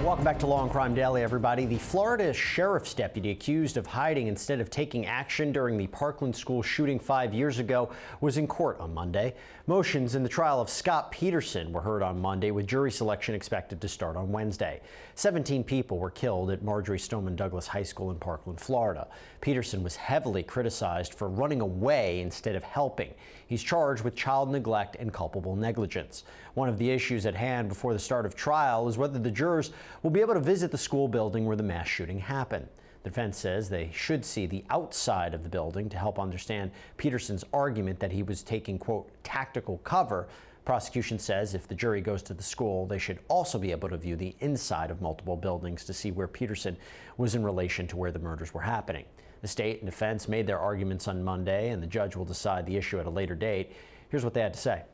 Welcome back to Law and Crime Daily, everybody. The Florida sheriff's deputy accused of hiding instead of taking action during the Parkland school shooting 5 years ago was in court on Monday. Motions in the trial of Scot Peterson were heard on Monday, with jury selection expected to start on Wednesday. 17 people were killed at Marjorie Stoneman Douglas High School in Parkland, Florida. Peterson was heavily criticized for running away instead of helping. He's charged with child neglect and culpable negligence. One of the issues at hand before the start of trial is whether the jurors will be able to visit the school building where the mass shooting happened. The defense says they should see the outside of the building to help understand Peterson's argument that he was taking, quote, tactical cover. Prosecution says if the jury goes to the school, they should also be able to view the inside of multiple buildings to see where Peterson was in relation to where the murders were happening. The state and defense made their arguments on Monday, and the judge will decide the issue at a later date. Here's what they had to say.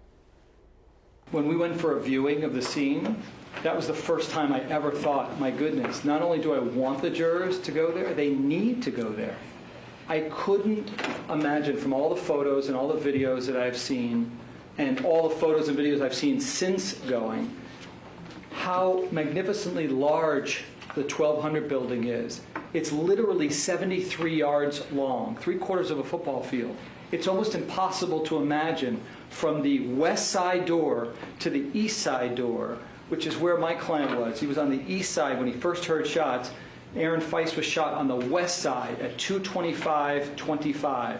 When we went for a viewing of the scene, that was the first time I ever thought, my goodness, not only do I want the jurors to go there, they need to go there. I couldn't imagine, from all the photos and all the videos that I've seen, and all the photos and videos I've seen since going, how magnificently large the 1200 building is. It's literally 73 yards long, 3/4 of a football field. It's almost impossible to imagine from the west side door to the east side door, which is where my client was. He was on the east side when he first heard shots. Aaron Feist was shot on the west side at 2:25:25.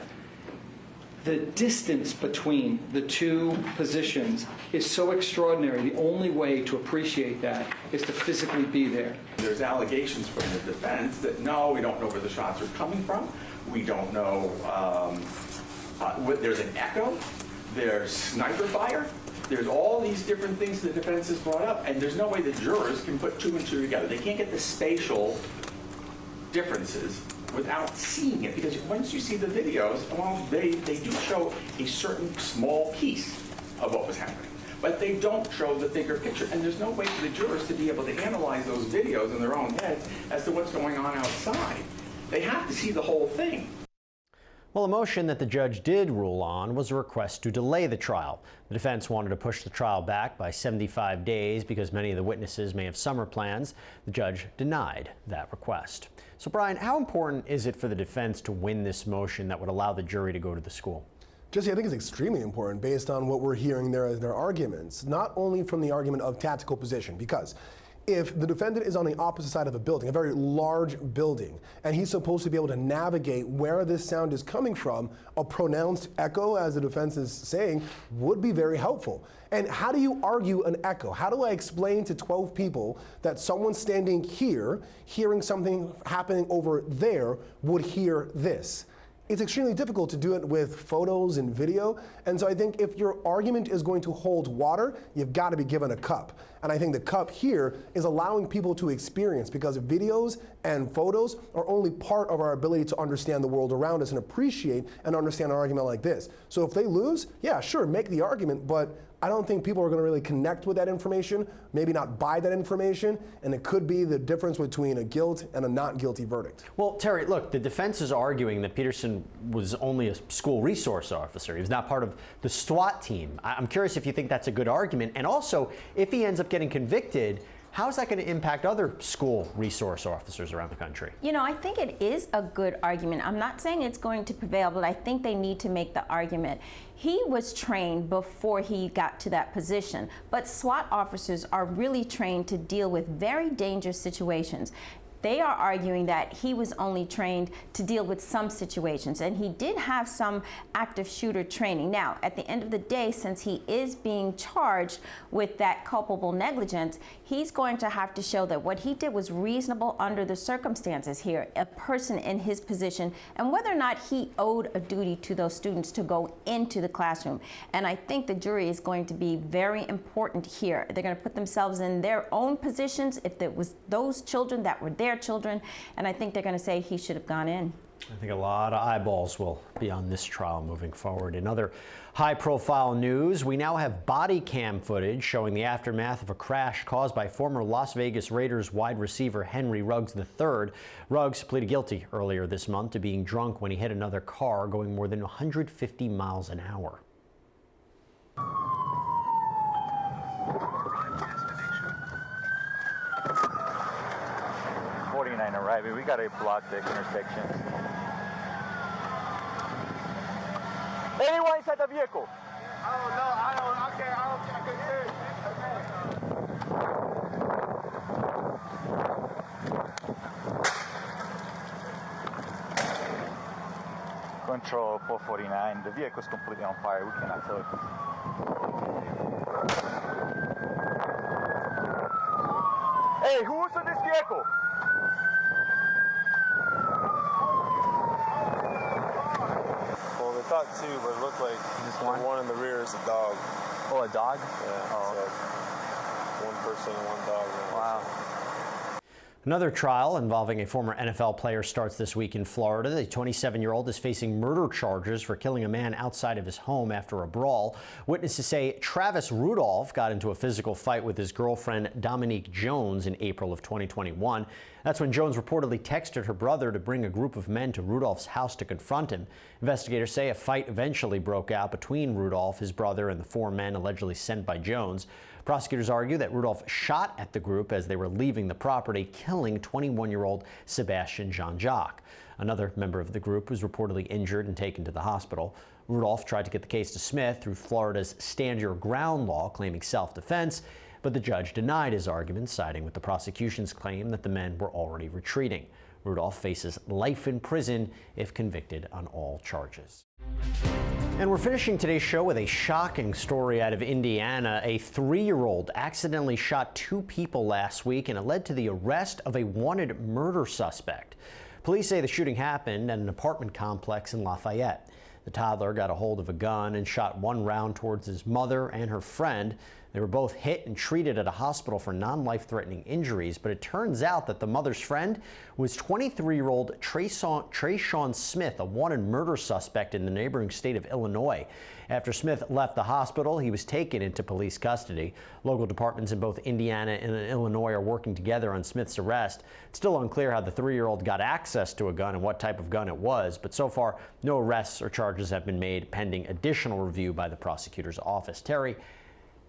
The distance between the two positions is so extraordinary. The only way to appreciate that is to physically be there. There's allegations from the defense that no, we don't know where the shots are coming from. We don't know, there's an echo, there's sniper fire, there's all these different things the defense has brought up, and there's no way the jurors can put two and two together. They can't get the spatial differences without seeing it, because once you see the videos, well, they do show a certain small piece of what was happening, but they don't show the bigger picture, and there's no way for the jurors to be able to analyze those videos in their own heads as to what's going on outside. They have to see the whole thing. Well, a motion that the judge did rule on was a request to delay the trial. The defense wanted to push the trial back by 75 days because many of the witnesses may have summer plans. The judge denied that request. So, Brian, how important is it for the defense to win this motion that would allow the jury to go to the school? Jesse, I think it's extremely important based on what we're hearing there as their arguments, not only from the argument of tactical position, because if the defendant is on the opposite side of a building, a very large building, and he's supposed to be able to navigate where this sound is coming from, a pronounced echo, as the defense is saying, would be very helpful. And how do you argue an echo? How do I explain to 12 people that someone standing here, hearing something happening over there, would hear this? It's extremely difficult to do it with photos and video. And so I think if your argument is going to hold water, you've got to be given a cup. And I think the cup here is allowing people to experience, because videos and photos are only part of our ability to understand the world around us and appreciate and understand an argument like this. So if they lose, yeah, sure, make the argument, but I don't think people are going to really connect with that information, maybe not buy that information, and it could be the difference between a guilt and a not guilty verdict. Well, Terry, look, the defense is arguing that Peterson was only a school resource officer. He was not part of the SWAT team. I'm curious if you think that's a good argument, and also, if he ends up getting convicted, how is that going to impact other school resource officers around the country? You know, I think it is a good argument. I'm not saying it's going to prevail, but I think they need to make the argument. He was trained before he got to that position, but SWAT officers are really trained to deal with very dangerous situations. They are arguing that he was only trained to deal with some situations, and he did have some active shooter training. Now, at the end of the day, since he is being charged with that culpable negligence, he's going to have to show that what he did was reasonable under the circumstances here, a person in his position, and whether or not he owed a duty to those students to go into the classroom. And I think the jury is going to be very important here. They're going to put themselves in their own positions if it was those children that were their children, and I think they're going to say he should have gone in. I think a lot of eyeballs will be on this trial moving forward. In other high-profile news, we now have body cam footage showing the aftermath of a crash caused by former Las Vegas Raiders wide receiver Henry Ruggs III. Ruggs pleaded guilty earlier this month to being drunk when he hit another car going more than 150 miles an hour. 49 arriving. We got to block the intersection. Anyone inside the vehicle? Oh, no, I couldn't hear it. Control 449. The vehicle is completely on fire. We cannot tell. Hey, who was in this vehicle? Well, they thought two, but it looked like Just one? the one in the rear is a dog. Oh, a dog? Yeah, Oh. so one person and one dog. Wow. Another trial involving a former NFL player starts this week in Florida. The 27-year-old is facing murder charges for killing a man outside of his home after a brawl. Witnesses say Travis Rudolph got into a physical fight with his girlfriend Dominique Jones in April of 2021. That's when Jones reportedly texted her brother to bring a group of men to Rudolph's house to confront him. Investigators say a fight eventually broke out between Rudolph, his brother, and the four men allegedly sent by Jones. Prosecutors argue that Rudolph shot at the group as they were leaving the property, killing 21-year-old Sebastian Jean-Jacques. Another member of the group was reportedly injured and taken to the hospital. Rudolph tried to get the case to Smith through Florida's Stand Your Ground law, claiming self-defense, but the judge denied his argument, siding with the prosecution's claim that the men were already retreating. Rudolph faces life in prison if convicted on all charges. And we're finishing today's show with a shocking story out of Indiana. A 3-year-old accidentally shot 2 people last week, and it led to the arrest of a wanted murder suspect. Police say the shooting happened at an apartment complex in Lafayette. The toddler got a hold of a gun and shot 1 round towards his mother and her friend. They were both hit and treated at a hospital for non-life-threatening injuries, but it turns out that the mother's friend was 23-year-old Trayshawn Smith, a wanted murder suspect in the neighboring state of Illinois. After Smith left the hospital, he was taken into police custody. Local departments in both Indiana and Illinois are working together on Smith's arrest. It's still unclear how the 3-year-old got access to a gun and what type of gun it was, but so far, no arrests or charges have been made, pending additional review by the prosecutor's office. Terry,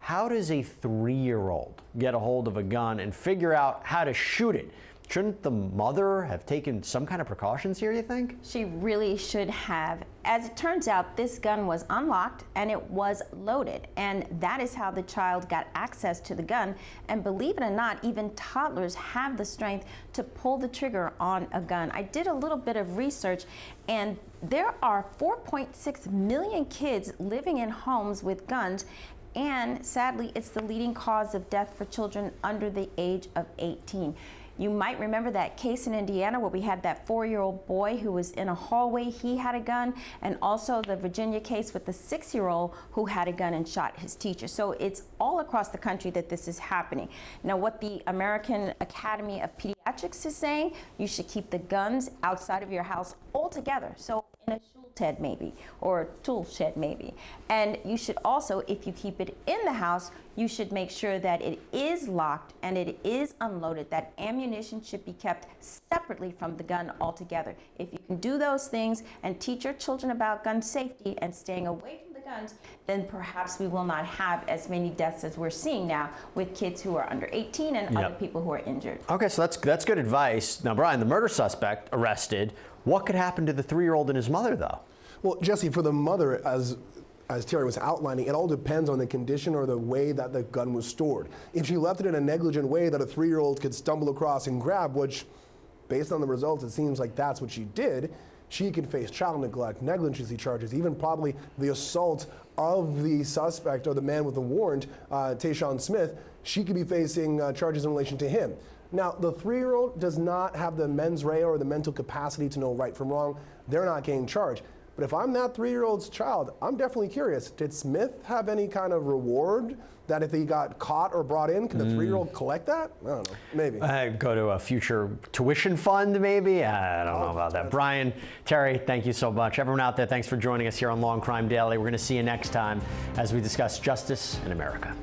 how does a 3-year-old get a hold of a gun and figure out how to shoot it? Shouldn't the mother have taken some kind of precautions here, you think? She really should have. As it turns out, this gun was unlocked and it was loaded, and that is how the child got access to the gun. And believe it or not, even toddlers have the strength to pull the trigger on a gun. I did a little bit of research, and there are 4.6 million kids living in homes with guns, and sadly, it's the leading cause of death for children under the age of 18. You might remember that case in Indiana where we had that 4-year-old boy who was in a hallway, he had a gun, and also the Virginia case with the 6-year-old who had a gun and shot his teacher. So it's all across the country that this is happening. Now, what the American Academy of Pediatrics is saying, you should keep the guns outside of your house altogether. So in a shed maybe, or tool shed maybe. And you should also, if you keep it in the house, you should make sure that it is locked and it is unloaded. That ammunition should be kept separately from the gun altogether. If you can do those things and teach your children about gun safety and staying away from the guns, then perhaps we will not have as many deaths as we're seeing now with kids who are under 18 and other people who are injured. Okay, so that's good advice. Now, Brian, the murder suspect arrested. What could happen to the 3-year-old and his mother, though? Well, Jesse, for the mother, as Terry was outlining, it all depends on the condition or the way that the gun was stored. If she left it in a negligent way that a 3-year-old could stumble across and grab, which, based on the results, it seems like that's what she did, she could face child neglect, negligence charges, even probably the assault of the suspect or the man with the warrant, Trayshawn Smith. She could be facing charges in relation to him. Now, the 3-year-old does not have the mens rea or the mental capacity to know right from wrong. They're not getting charged. But if I'm that 3-year-old's child, I'm definitely curious. Did Smith have any kind of reward that if he got caught or brought in, can the 3-year-old collect that? I don't know, maybe. Go to a future tuition fund, maybe? I don't know about that. Brian, Terry, thank you so much. Everyone out there, thanks for joining us here on Law&Crime Daily. We're going to see you next time as we discuss justice in America.